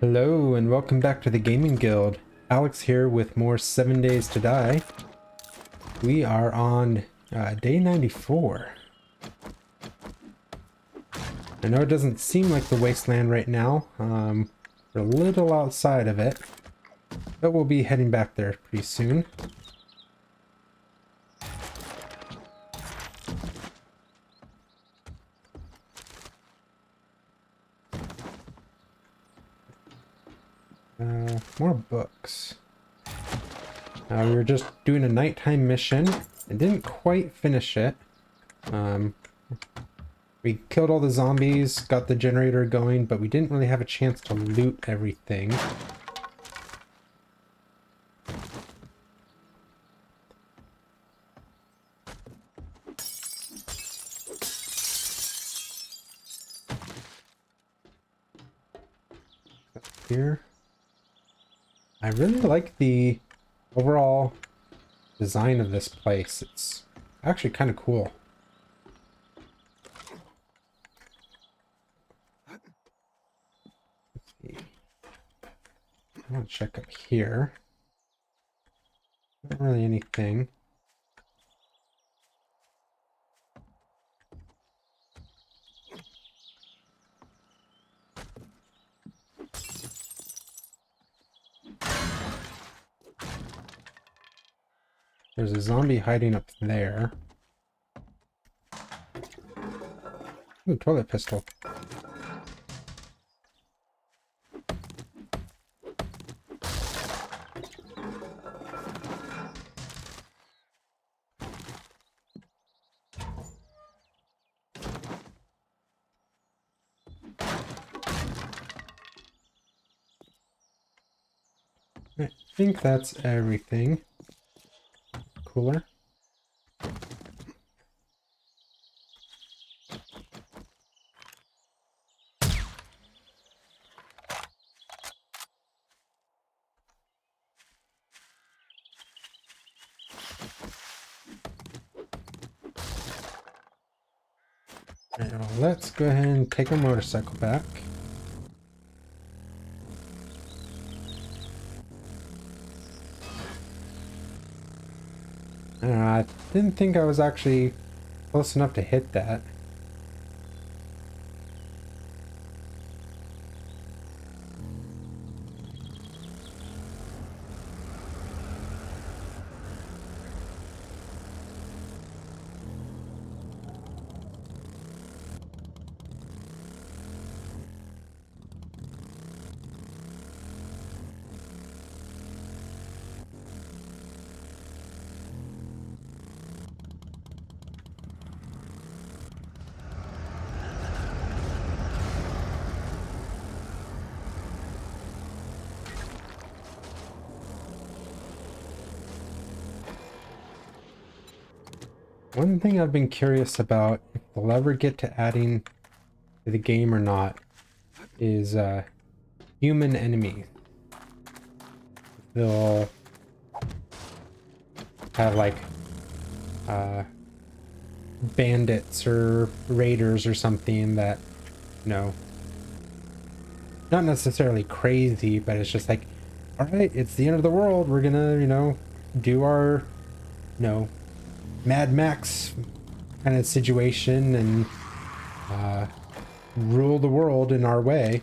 Hello and welcome back to the Gaming Guild. Alex here with more 7 Days to Die. We are on day 94. I know it doesn't seem like the wasteland right now. We're a little outside of it, but we'll be heading back there pretty soon. More books. We were just doing a nighttime mission and didn't quite finish it. We killed all the zombies, got the generator going, but we didn't really have a chance to loot everything. Here. I really like the overall design of this place. It's actually kind of cool. Let's see. I want to check up here. Not really anything. There's a zombie hiding up there. Ooh, toilet pistol. I think that's everything. Cooler. Alright, well, let's go ahead and take our motorcycle back. I didn't think I was actually close enough to hit that. One thing I've been curious about, if we'll ever get to adding to the game or not, is human enemies. They'll have like bandits or raiders or something that, you know, not necessarily crazy, but it's just like, all right, it's the end of the world. We're gonna, you know, do our, you know, Mad Max kind of situation and rule the world in our way.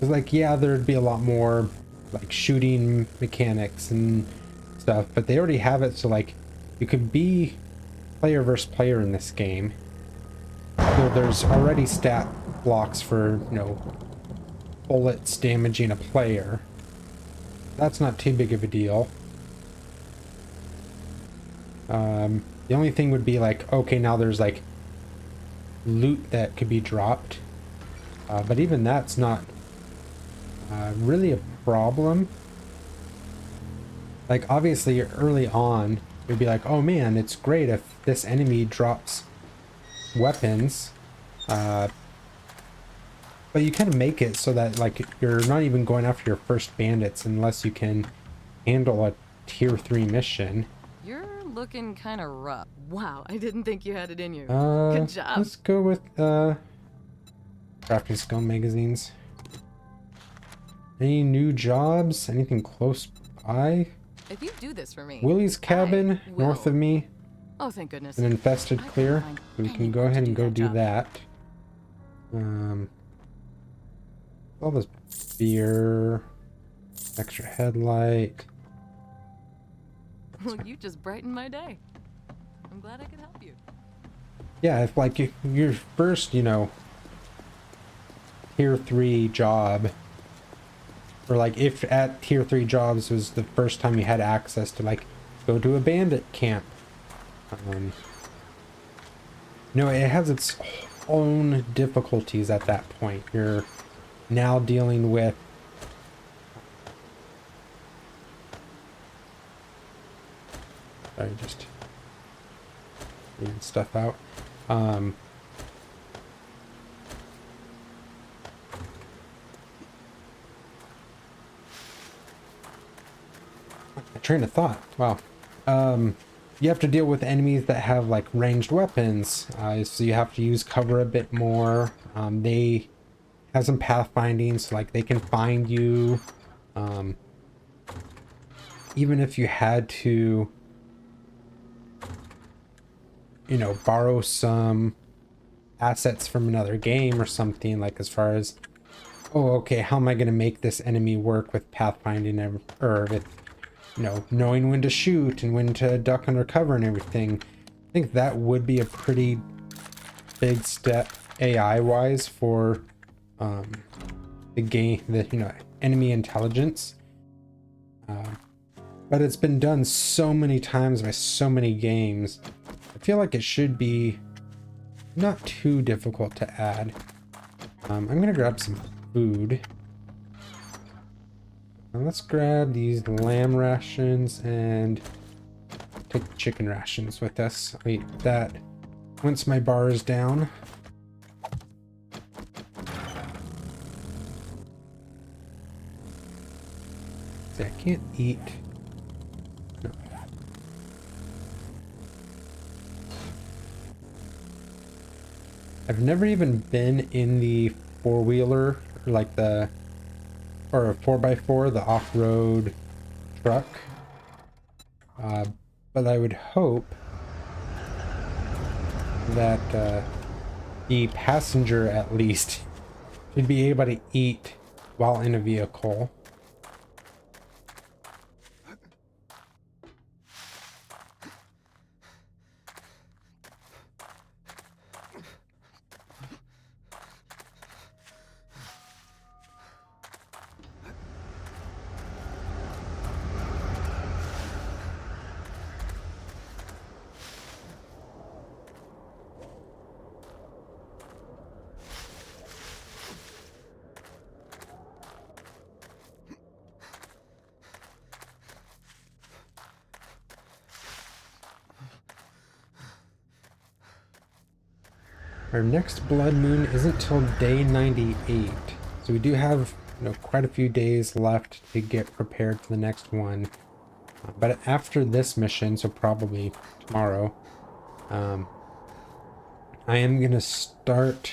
It's like, yeah, there'd be a lot more like shooting mechanics and stuff, but they already have it, so like you could be player versus player in this game. So there's already stat blocks for, you know, bullets damaging a player. That's not too big of a deal. The only thing would be like, okay, now there's like loot that could be dropped. But even that's not really a problem. Like, obviously, early on, it would be like, oh man, it's great if this enemy drops weapons. But you kind of make it so that, like, you're not even going after your first bandits unless you can handle a tier 3 mission. You're looking kind of rough. Wow, I didn't think you had it in you. Uh, Good job. let's go with crafting skill magazines. Any new jobs? Anything close by? If you do this for me, Willy's cabin north of me. Oh, thank goodness. An infested clear. We can go ahead and go do that. All this beer, extra headlight. Well, you just brightened my day. I'm glad I could help you. Yeah, if like your first, you know, tier 3 job, or like if at tier 3 jobs was the first time you had access to like go to a bandit camp. No, it has its own difficulties at that point. You're now dealing with sorry, just getting stuff out. Train of thought. Wow. You have to deal with enemies that have like ranged weapons, so you have to use cover a bit more. They have some pathfinding, so like they can find you, even if you had to, you know, borrow some assets from another game or something, like as far as, oh, okay, how am I going to make this enemy work with pathfinding, or with, you know, knowing when to shoot and when to duck under cover and everything. I think that would be a pretty big step AI wise for the game, the, you know, enemy intelligence. But it's been done so many times by so many games. I feel like it should be not too difficult to add. I'm gonna grab some food. Let's grab these lamb rations and take the chicken rations with us. I'll eat that once my bar is down. See, I can't eat. No. I've never even been in the four-wheeler, or like the, or a 4x4, the off-road truck. But I would hope that the passenger at least should be able to eat while in a vehicle. Our next blood moon isn't till day 98, so we do have, you know, quite a few days left to get prepared for the next one. But after this mission, so probably tomorrow, I am gonna start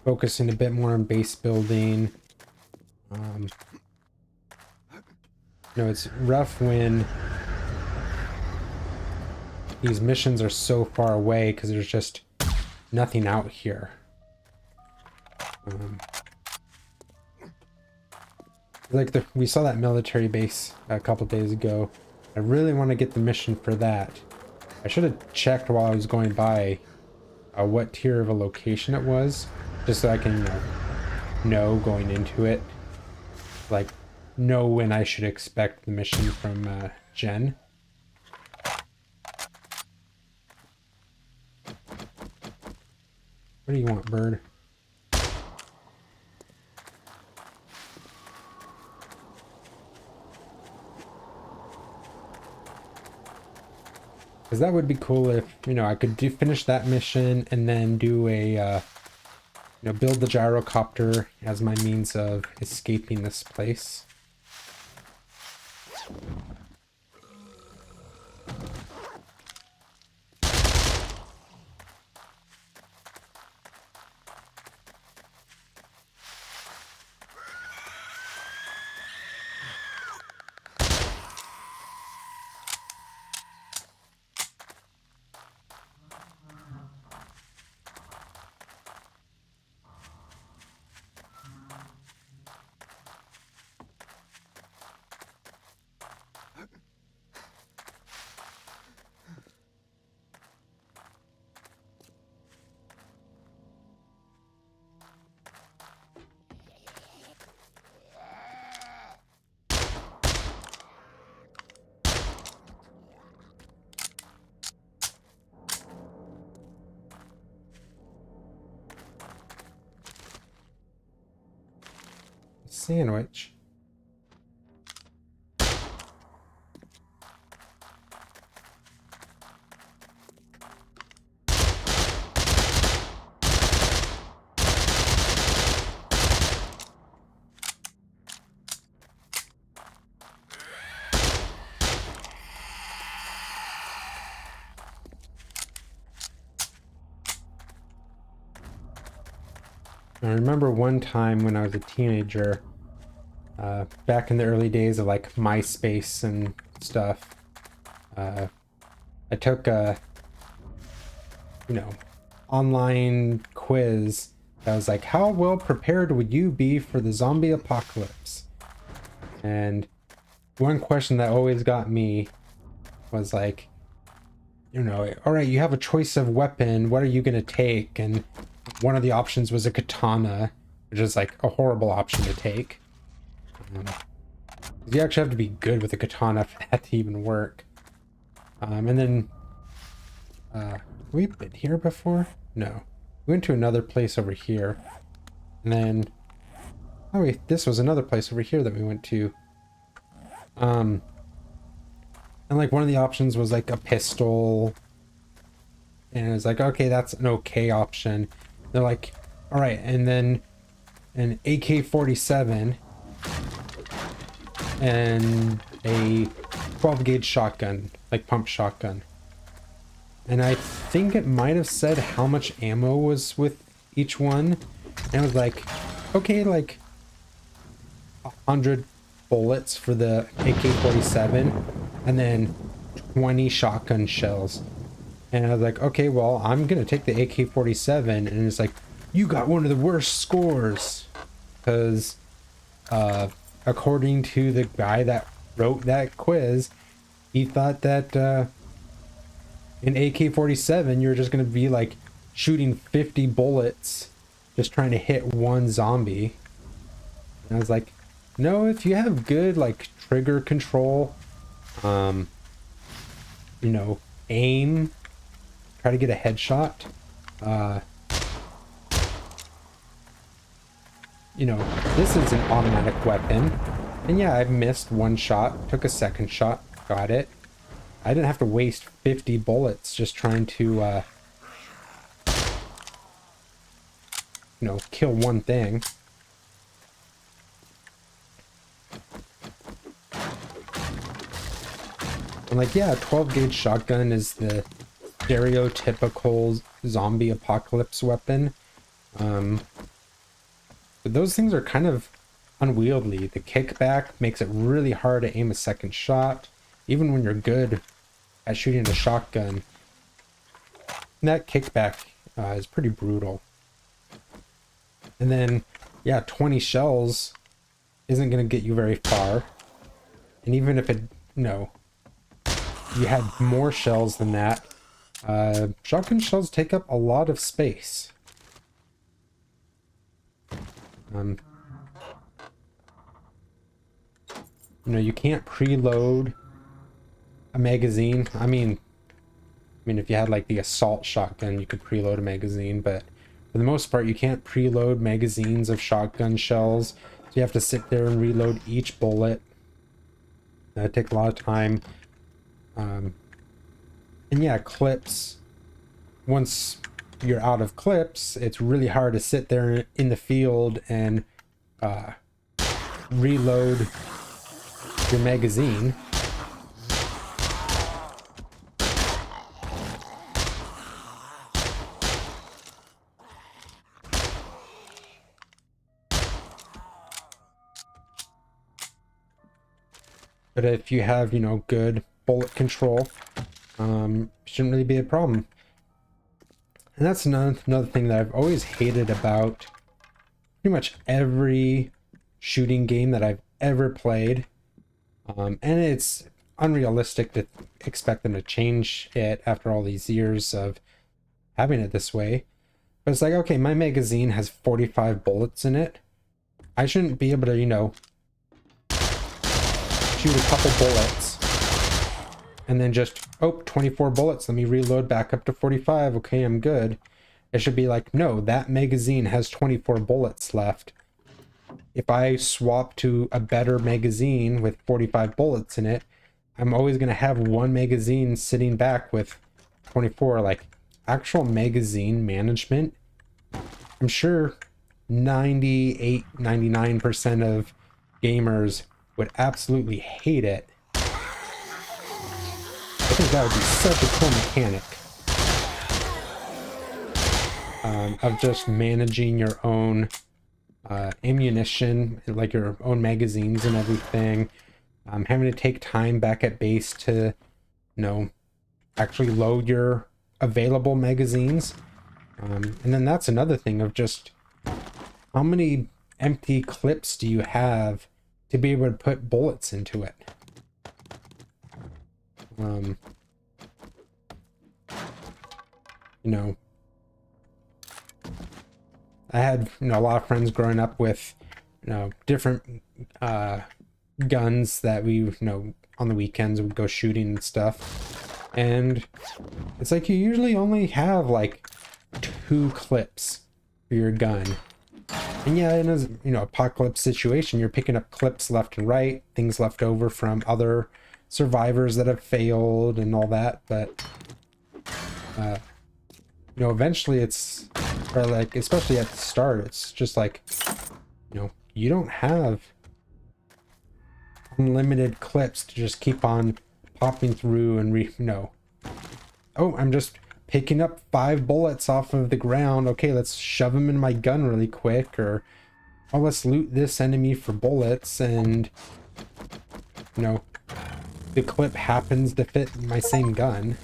focusing a bit more on base building. You know, it's rough when these missions are so far away because there's just nothing out here. Like we saw that military base a couple days ago. I really want to get the mission for that. I should have checked while I was going by what tier of a location it was, just so I can know going into it, like know when I should expect the mission from Jen. What do you want, bird? Because that would be cool if, you know, I could finish that mission and then do a, you know, build the gyrocopter as my means of escaping this place. sandwich. I remember one time when I was a teenager, back in the early days of like MySpace and stuff, I took a, online quiz that was like, how well prepared would you be for the zombie apocalypse? And one question that always got me was like, all right, you have a choice of weapon. What are you going to take? And one of the options was a katana, which is like a horrible option to take. You actually have to be good with a katana for that to even work. And then, we've been here before? No. We went to another place over here. And then, oh wait, this was another place over here that we went to. And like one of the options was like a pistol. And it was like, okay, that's an okay option. They're like, all right, and then an AK-47 and a 12 gauge shotgun, like pump shotgun. And I think it might have said how much ammo was with each one. And it was like, okay, like 100 bullets for the AK-47 and then 20 shotgun shells. And I was like, okay, well, I'm gonna take the AK-47. And it's like, you got one of the worst scores, because according to the guy that wrote that quiz, he thought that in AK-47 you're just gonna be like shooting 50 bullets just trying to hit one zombie. And I was like, no, if you have good like trigger control, aim, try to get a headshot, this is an automatic weapon. And yeah, I missed one shot, took a second shot, got it. I didn't have to waste 50 bullets just trying to, kill one thing. And like, yeah, 12 gauge shotgun is the stereotypical zombie apocalypse weapon. But those things are kind of unwieldy. The kickback makes it really hard to aim a second shot, even when you're good at shooting a shotgun. And that kickback is pretty brutal. And then, yeah, 20 shells isn't going to get you very far. And even if you had more shells than that, shotgun shells take up a lot of space. You can't preload a magazine. I mean, if you had like the assault shotgun, you could preload a magazine, but for the most part, you can't preload magazines of shotgun shells. So you have to sit there and reload each bullet. That takes a lot of time. And yeah, clips. Once you're out of clips, it's really hard to sit there in the field and reload your magazine. But if you have, good bullet control, shouldn't really be a problem. And that's another thing that I've always hated about pretty much every shooting game that I've ever played. And it's unrealistic to expect them to change it after all these years of having it this way. But it's like, okay, my magazine has 45 bullets in it. I shouldn't be able to, shoot a couple bullets and then just, 24 bullets, let me reload back up to 45. Okay, I'm good. It should be like, no, that magazine has 24 bullets left. if I swap to a better magazine with 45 bullets in it, I'm always going to have one magazine sitting back with 24. Like, actual magazine management, I'm sure 98, 99% of gamers would absolutely hate it. I think that would be such a cool mechanic. Of just managing your own ammunition, like your own magazines and everything. Having to take time back at base to, actually load your available magazines. And then that's another thing of just how many empty clips do you have to be able to put bullets into it? I had, a lot of friends growing up with, different guns that we, on the weekends would go shooting and stuff. And it's like you usually only have like 2 clips for your gun. And yeah, in a, apocalypse situation, you're picking up clips left and right, things left over from other survivors that have failed and all that. But, eventually it's, or like, especially at the start, it's just like, you don't have unlimited clips to just keep on popping through and oh, I'm just picking up 5 bullets off of the ground. Okay, let's shove them in my gun really quick, or oh, let's loot this enemy for bullets, and the clip happens to fit my same gun.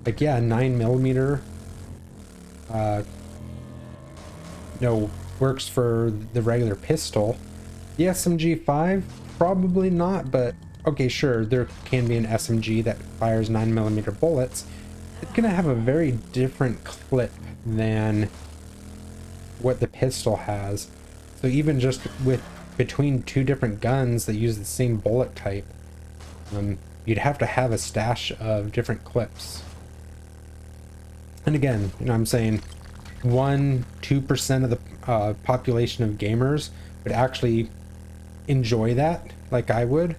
Like, yeah, 9mm works for the regular pistol. The SMG5, probably not, but okay, sure, there can be an SMG that fires 9mm bullets. It's gonna have a very different clip than what the pistol has. So even just with between 2 different guns that use the same bullet type, you'd have to have a stash of different clips. And again, I'm saying 1-2% of the population of gamers would actually enjoy that, like I would.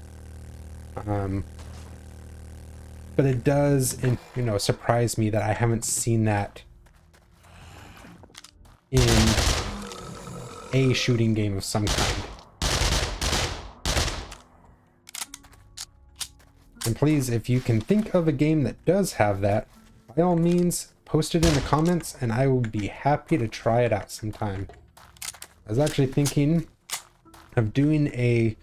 But it does, surprise me that I haven't seen that in a shooting game of some kind. And please, if you can think of a game that does have that, by all means, post it in the comments and I will be happy to try it out sometime. I was actually thinking of doing a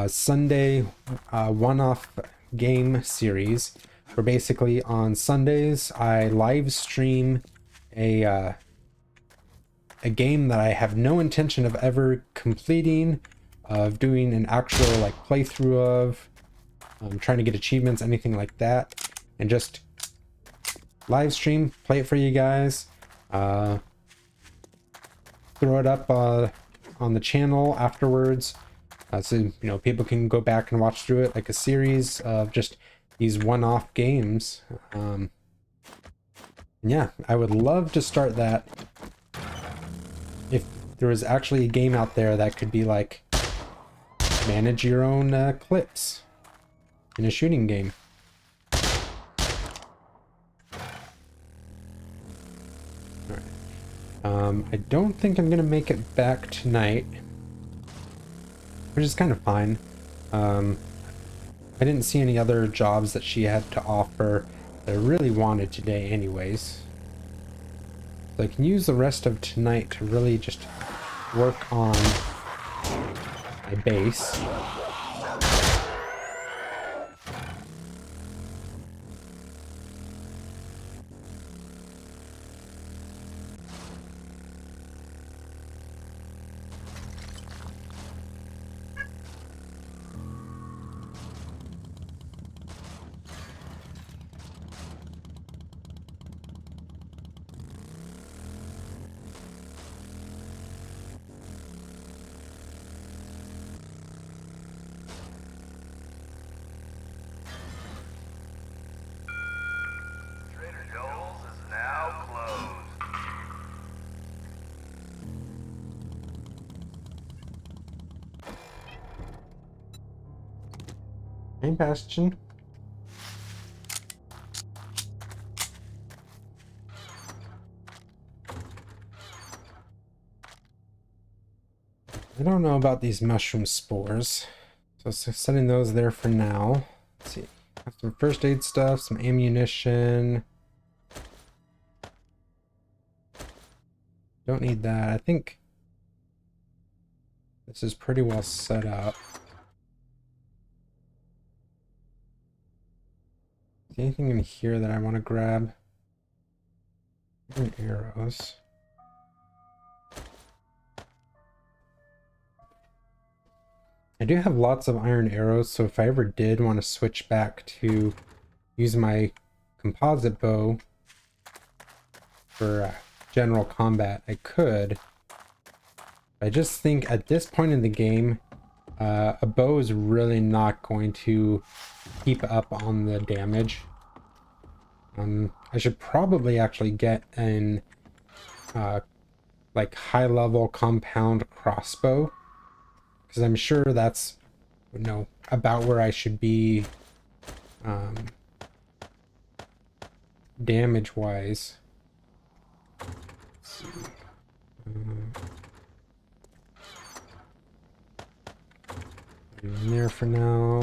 Sunday one-off game series where basically on Sundays I live stream a game that I have no intention of ever completing, of doing an actual like playthrough of, trying to get achievements, anything like that, and just live stream, play it for you guys, throw it up on the channel afterwards, so people can go back and watch through it like a series of just these one-off games. Yeah, I would love to start that. If there was actually a game out there that could be like manage your own clips in a shooting game. I don't think I'm gonna make it back tonight, which is kind of fine. I didn't see any other jobs that she had to offer that I really wanted today anyways. So I can use the rest of tonight to really just work on my base. Hey, Bastion. I don't know about these mushroom spores. So setting those there for now. Let's see. Have some first aid stuff, some ammunition. Don't need that. I think this is pretty well set up. Is there anything in here that I want to grab? Arrows. I do have lots of iron arrows, so if I ever did want to switch back to use my composite bow for general combat, I could. I just think at this point in the game, a bow is really not going to keep up on the damage. I should probably actually get an like high-level compound crossbow, because I'm sure that's, you know, about where I should be damage-wise. In there for now.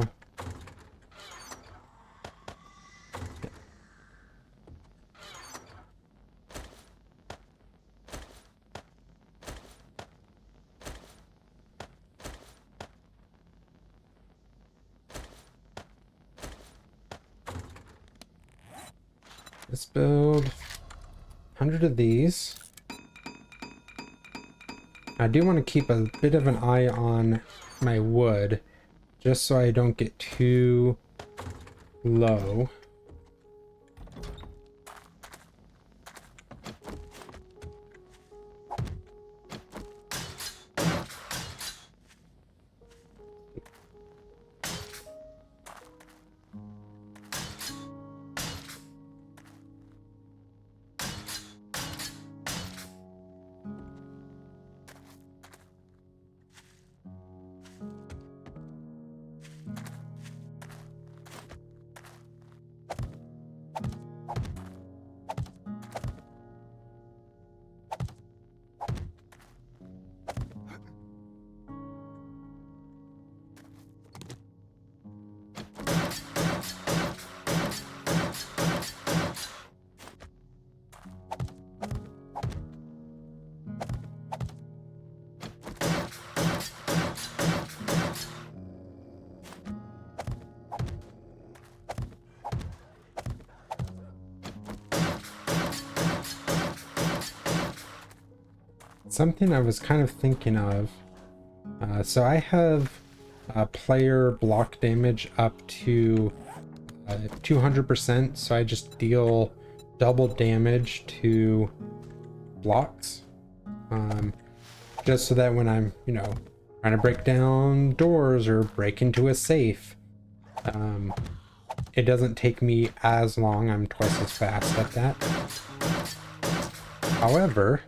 Let's build 100 of these. I do want to keep a bit of an eye on my wood, just so I don't get too low. Something I was kind of thinking of. So I have player block damage up to 200%, so I just deal double damage to blocks. Just so that when I'm, you know, trying to break down doors or break into a safe, it doesn't take me as long. I'm twice as fast at that. However,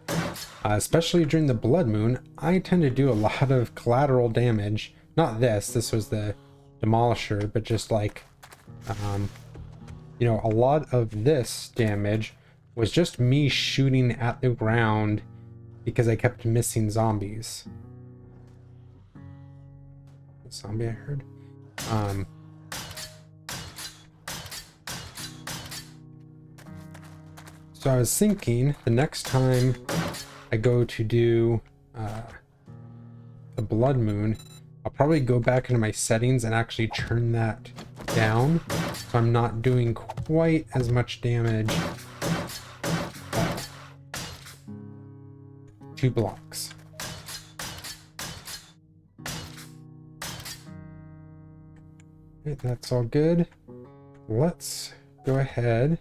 especially during the blood moon, I tend to do a lot of collateral damage. Not this was the demolisher, but just like, you know, a lot of this damage was just me shooting at the ground because I kept missing zombies. Zombie I heard. So I was thinking the next time I go to do the blood moon, I'll probably go back into my settings and actually turn that down, so I'm not doing quite as much damage to blocks. Okay, that's all good. Let's go ahead.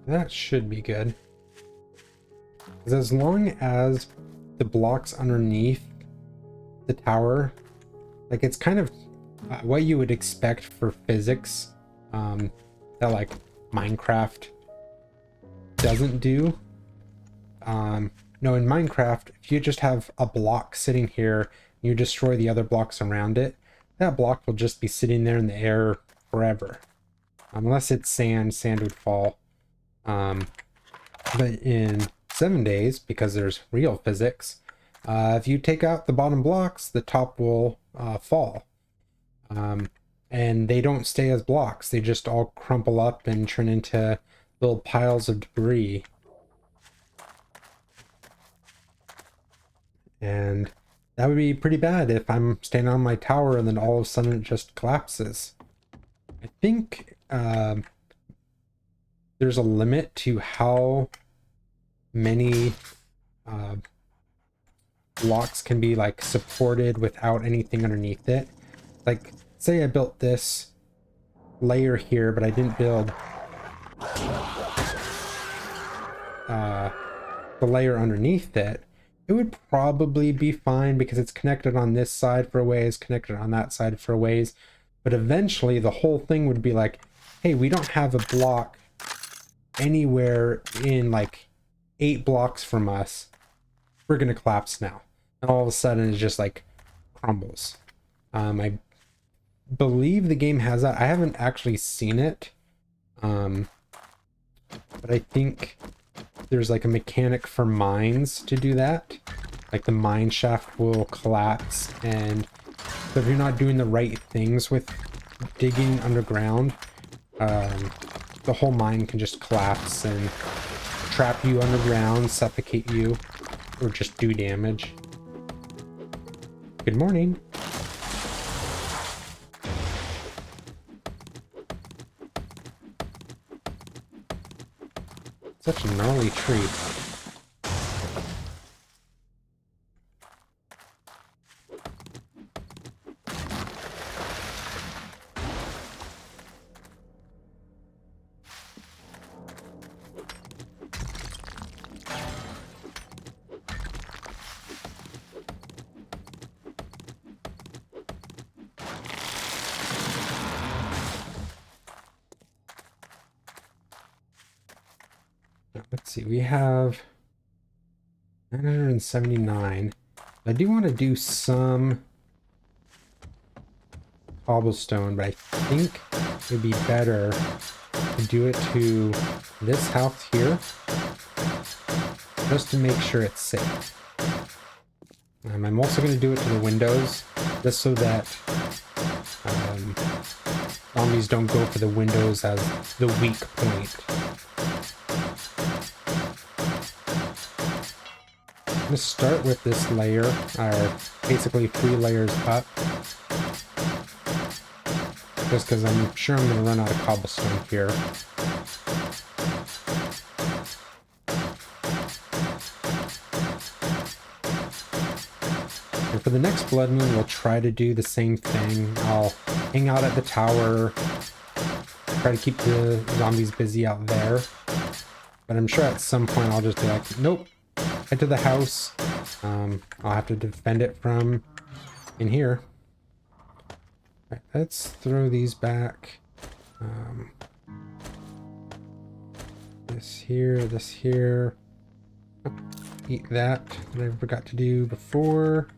That should be good. Because as long as the blocks underneath the tower, like it's kind of what you would expect for physics, that like Minecraft doesn't do. No, in Minecraft, if you just have a block sitting here and you destroy the other blocks around it, that block will just be sitting there in the air forever. Unless it's sand, sand would fall. But in 7 days, because there's real physics, if you take out the bottom blocks, the top will fall. And they don't stay as blocks. They just all crumple up and turn into little piles of debris. And that would be pretty bad if I'm standing on my tower and then all of a sudden it just collapses. I think there's a limit to how many blocks can be like supported without anything underneath it. Like, say I built this layer here, but I didn't build the layer underneath it, it would probably be fine because it's connected on this side for a ways, connected on that side for a ways. But eventually the whole thing would be like, hey, we don't have a block anywhere in like 8 blocks from us. We're gonna collapse now. And all of a sudden it just like crumbles. I believe the game has that. I haven't actually seen it. But I think there's like a mechanic for mines to do that. Like the mine shaft will collapse, and so if you're not doing the right things with digging underground, the whole mine can just collapse and trap you underground, suffocate you, or just do damage. Good morning. Such a gnarly tree. Let's see, we have 979. I do want to do some cobblestone, but I think it would be better to do it to this house here, just to make sure it's safe. I'm also going to do it to the windows, just so that zombies don't go for the windows as the weak point. I'm going to start with this layer, or basically 3 layers up, just because I'm sure I'm going to run out of cobblestone here. And for the next blood moon, we'll try to do the same thing. I'll hang out at the tower, try to keep the zombies busy out there, but I'm sure at some point I'll just be like, nope. Head to the house. I'll have to defend it from in here. Right, let's throw these back. This here. Oh, eat that I forgot to do before.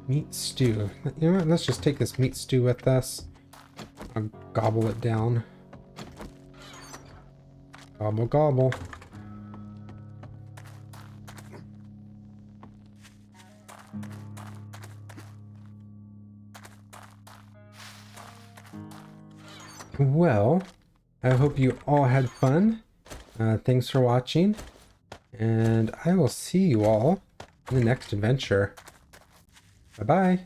Meat stew. You know what? Let's just take this meat stew with us. I'll gobble it down. Gobble, gobble. Well, I hope you all had fun. Thanks for watching, and I will see you all in the next adventure. Bye-bye.